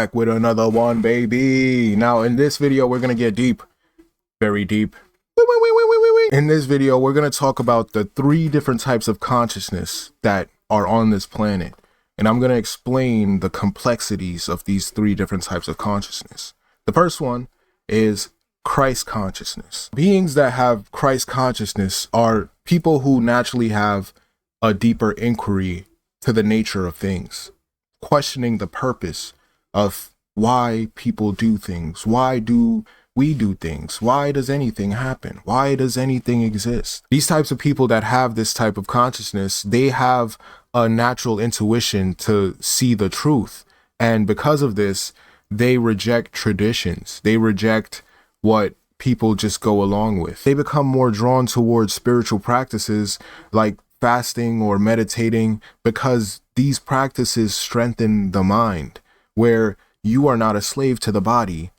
back with another one, baby. Now, in this video, we're gonna get deep, very deep. In this video, we're gonna talk about the 3 different types of consciousness that are on this planet. And I'm gonna explain the complexities of these 3 different types of consciousness. The first one is Christ consciousness. Beings that have Christ consciousness are people who naturally have a deeper inquiry to the nature of things, questioning the purpose of why people do things. Why do we do things? Why does anything happen? Why does anything exist? These types of people that have this type of consciousness, they have a natural intuition to see the truth. And because of this, they reject traditions. They reject what people just go along with. They become more drawn towards spiritual practices like fasting or meditating, because these practices strengthen the mind, where you are not a slave to the body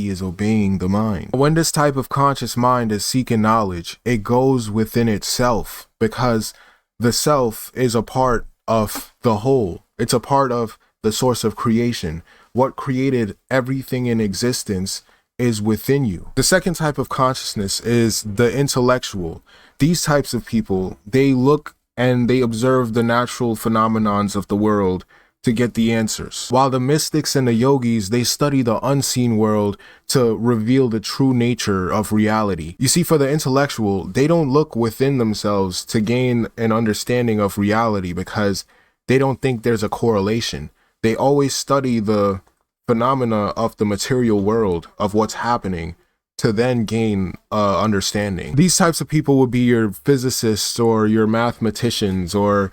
is obeying the mind. When this type of conscious mind is seeking knowledge, it goes within itself, because the self is a part of the whole. It's a part of the source of creation. What created everything in existence is within you. The second type of consciousness is the intellectual. These types of people, they look and they observe the natural phenomenons of the world to get the answers. While the mystics and the yogis, they study the unseen world to reveal the true nature of reality. You see, for the intellectual, they don't look within themselves to gain an understanding of reality, because they don't think there's a correlation. They always study the phenomena of the material world, of what's happening, to then gain understanding. These types of people would be your physicists or your mathematicians, or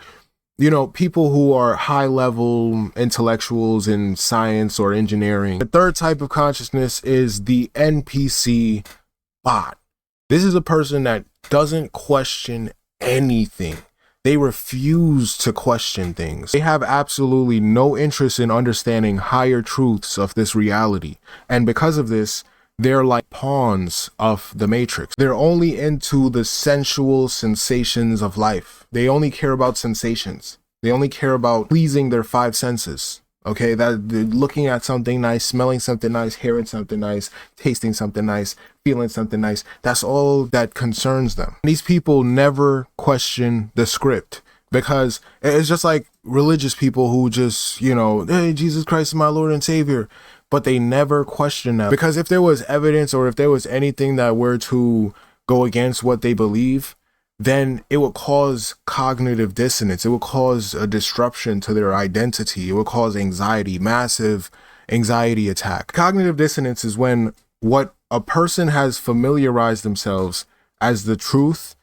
people who are high-level intellectuals in science or engineering. The third type of consciousness is the NPC bot. This is a person that doesn't question anything. They refuse to question things. They have absolutely no interest in understanding higher truths of this reality. And because of this, they're like pawns of the Matrix. They're only into the sensual sensations of life. They only care about sensations. They only care about pleasing their 5 senses. Okay, that they're looking at something nice, smelling something nice, hearing something nice, tasting something nice, feeling something nice. That's all that concerns them. These people never question the script, because it's just like religious people who just, hey, Jesus Christ is my Lord and Savior. But they never question that, because if there was evidence or if there was anything that were to go against what they believe, then it would cause cognitive dissonance. It would cause a disruption to their identity. It would cause anxiety, massive anxiety attack. Cognitive dissonance is when what a person has familiarized themselves as the truth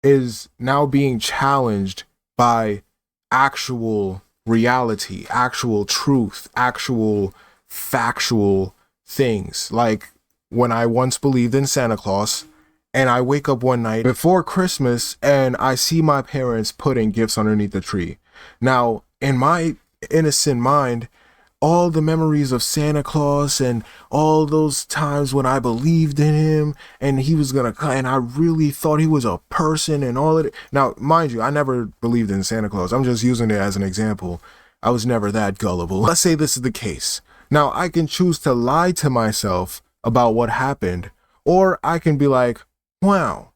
is now being challenged by actual reality, actual truth, actual factual things. Like when I once believed in Santa Claus, and I wake up one night before Christmas and I see my parents putting gifts underneath the tree. Now, in my innocent mind, all the memories of Santa Claus and all those times when I believed in him and he was gonna come, and I really thought he was a person and all of it. Now, mind you, I never believed in Santa Claus. I'm just using it as an example. I was never that gullible. Let's say this is the case. Now, I can choose to lie to myself about what happened, or I can be like, wow,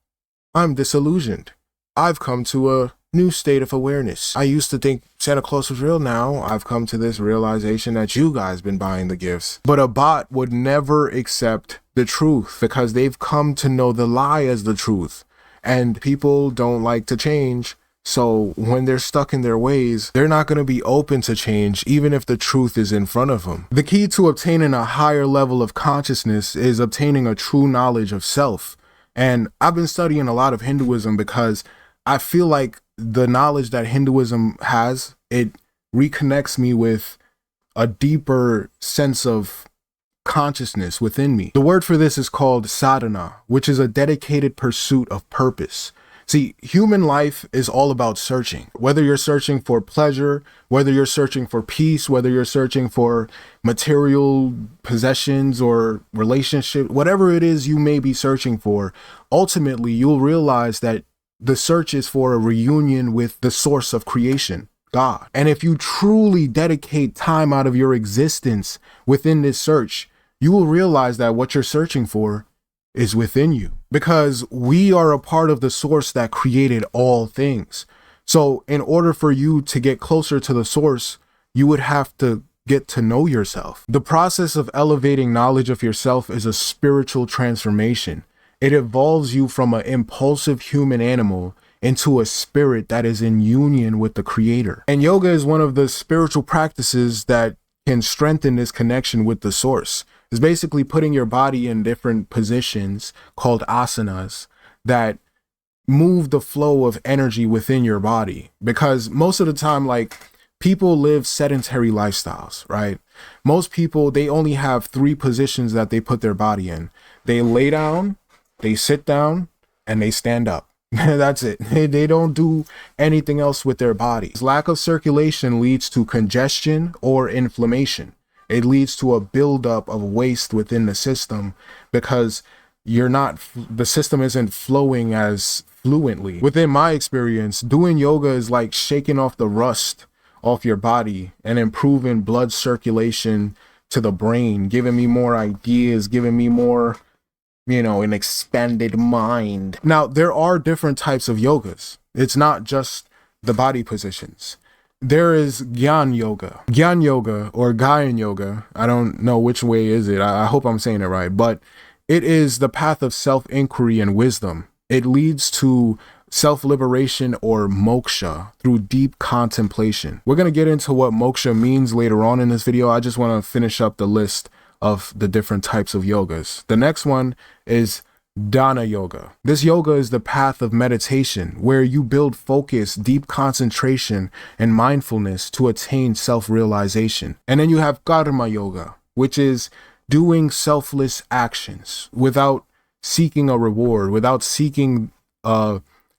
I'm disillusioned. I've come to a new state of awareness. I used to think Santa Claus was real. Now I've come to this realization that you guys been buying the gifts. But a bot would never accept the truth, because they've come to know the lie as the truth. And people don't like to change. So when they're stuck in their ways, they're not going to be open to change, even if the truth is in front of them. The key to obtaining a higher level of consciousness is obtaining a true knowledge of self. And I've been studying a lot of Hinduism, because I feel like the knowledge that Hinduism has, it reconnects me with a deeper sense of consciousness within me. The word for this is called sadhana, which is a dedicated pursuit of purpose. See, human life is all about searching. Whether you're searching for pleasure, whether you're searching for peace, whether you're searching for material possessions or relationship, whatever it is you may be searching for, ultimately you'll realize that the search is for a reunion with the source of creation, God. And if you truly dedicate time out of your existence within this search, you will realize that what you're searching for is within you, because we are a part of the source that created all things. So in order for you to get closer to the source, you would have to get to know yourself. The process of elevating knowledge of yourself is a spiritual transformation. It evolves you from an impulsive human animal into a spirit that is in union with the creator. And yoga is one of the spiritual practices that can strengthen this connection with the source. It's basically putting your body in different positions called asanas that move the flow of energy within your body. Because most of the time, like, people live sedentary lifestyles, right? Most people, they only have 3 positions that they put their body in. They lay down, they sit down, and they stand up. That's it. They don't do anything else with their bodies. Lack of circulation leads to congestion or inflammation. It leads to a buildup of waste within the system because the system isn't flowing as fluently. Within my experience, doing yoga is like shaking off the rust off your body and improving blood circulation to the brain, giving me more ideas, giving me more, an expanded mind. Now, there are different types of yogas. It's not just the body positions. There is Gyan Yoga. Gyan Yoga or Gyan Yoga, I don't know which way is it. I hope I'm saying it right, but it is the path of self-inquiry and wisdom. It leads to self-liberation or moksha through deep contemplation. We're going to get into what moksha means later on in this video. I just want to finish up the list of the different types of yogas. The next one is Dana Yoga. This yoga is the path of meditation where you build focus, deep concentration, and mindfulness to attain self-realization. And then you have Karma Yoga, which is doing selfless actions without seeking a reward, without seeking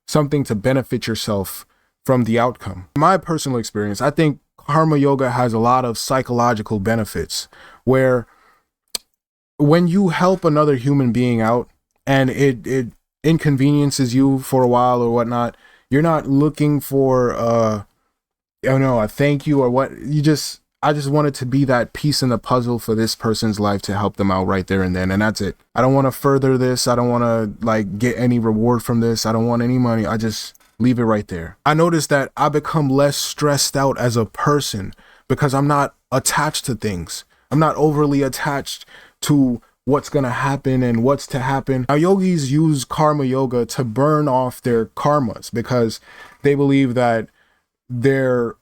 something to benefit yourself from the outcome. In my personal experience, I think Karma Yoga has a lot of psychological benefits where when you help another human being out and it inconveniences you for a while or whatnot, you're not looking for a thank you or what. I just want it to be that piece in the puzzle for this person's life to help them out right there and then, and that's it. I don't want to further this. I don't want to get any reward from this. I don't want any money. I just leave it right there. I noticed that I become less stressed out as a person because I'm not attached to things. I'm not overly attached to what's going to happen and what's to happen. Now, yogis use karma yoga to burn off their karmas because they believe that their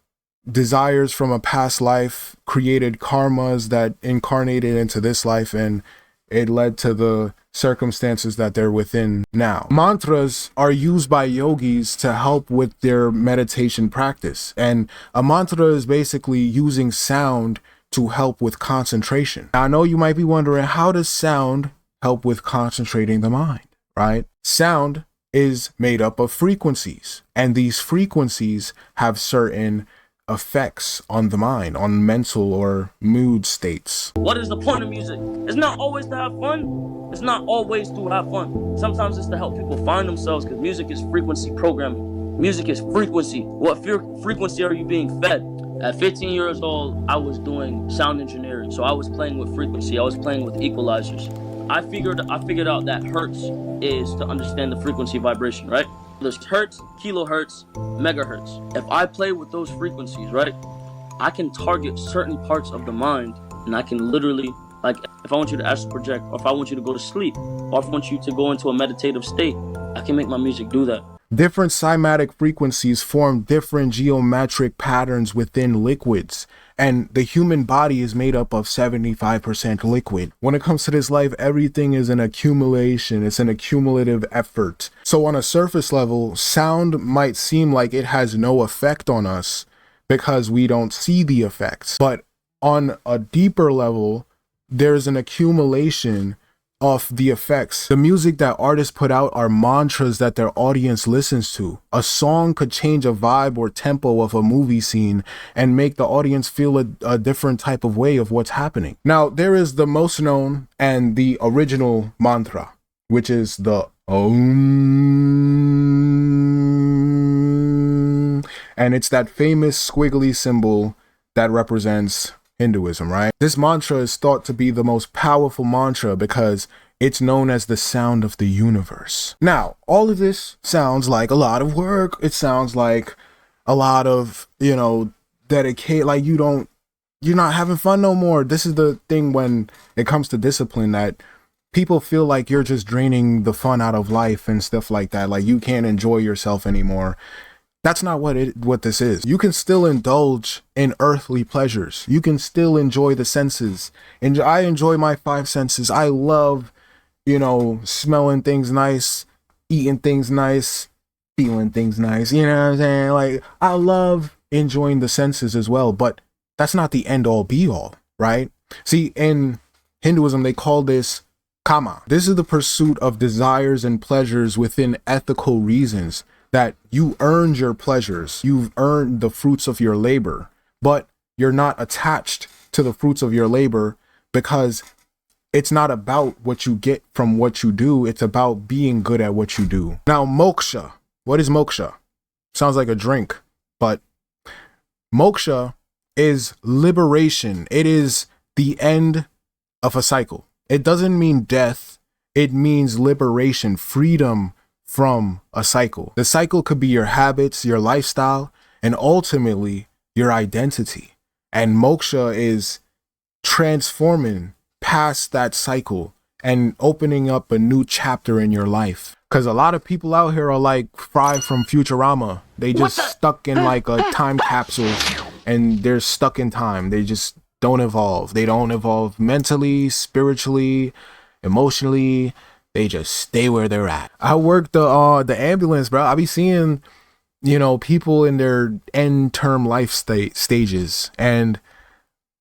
desires from a past life created karmas that incarnated into this life, and it led to the circumstances that they're within now. Mantras are used by yogis to help with their meditation practice, and a mantra is basically using sound to help with concentration. Now, I know you might be wondering, how does sound help with concentrating the mind, right? Sound is made up of frequencies, and these frequencies have certain effects on the mind, on mental or mood states. What is the point of music? It's not always to have fun. It's not always to have fun. Sometimes it's to help people find themselves, because music is frequency programming. Music is frequency. What frequency are you being fed? At 15 years old, I was doing sound engineering. So I was playing with frequency. I was playing with equalizers. I figured out that hertz is to understand the frequency vibration, right? There's hertz, kilohertz, megahertz. If I play with those frequencies, right, I can target certain parts of the mind, and I can literally, like, if I want you to astral project, or if I want you to go to sleep, or if I want you to go into a meditative state, I can make my music do that. Different cymatic frequencies form different geometric patterns within liquids, and the human body is made up of 75% liquid. When it comes to this life, everything is an accumulation. It's an accumulative effort. So on a surface level, sound might seem like it has no effect on us because we don't see the effects. But on a deeper level, there's an accumulation of the effects. The music that artists put out are mantras that their audience listens to. A song could change a vibe or tempo of a movie scene and make the audience feel a different type of way of what's happening. Now, there is the most known and the original mantra, which is the Om. And it's that famous squiggly symbol that represents Hinduism, right? This mantra is thought to be the most powerful mantra because it's known as the sound of the universe. Now, all of this sounds like a lot of work. It sounds like a lot of, dedicate, like you're not having fun no more. This is the thing when it comes to discipline, that people feel like you're just draining the fun out of life and stuff like that. Like you can't enjoy yourself anymore. That's not what this is. You can still indulge in earthly pleasures. You can still enjoy the senses. And I enjoy my five senses. I love, smelling things nice, eating things nice, feeling things nice. You know what I'm saying? Like I love enjoying the senses as well, but that's not the end all be all, right? See, in Hinduism, they call this kama. This is the pursuit of desires and pleasures within ethical reasons, that you earned your pleasures, you've earned the fruits of your labor, but you're not attached to the fruits of your labor because it's not about what you get from what you do. It's about being good at what you do. Now, moksha. What is moksha? Sounds like a drink, but moksha is liberation. It is the end of a cycle. It doesn't mean death. It means liberation, freedom from a cycle. The cycle could be your habits, your lifestyle, and ultimately your identity. And moksha is transforming past that cycle and opening up a new chapter in your life. Because a lot of people out here are like Fry from Futurama. They just stuck in like a time capsule and they're stuck in time. They just don't evolve. They don't evolve mentally, spiritually, emotionally. They just stay where they're at. I work the ambulance, bro. I be seeing, people in their end term life stages. And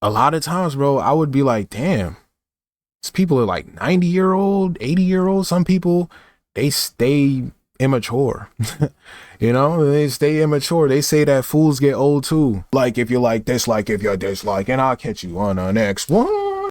a lot of times, bro, I would be like, damn, these people are like 90-year-old, 80-year-old. Some people, they stay immature. They stay immature. They say that fools get old too. Like if you like this, like if you're dislike, and I'll catch you on the next one.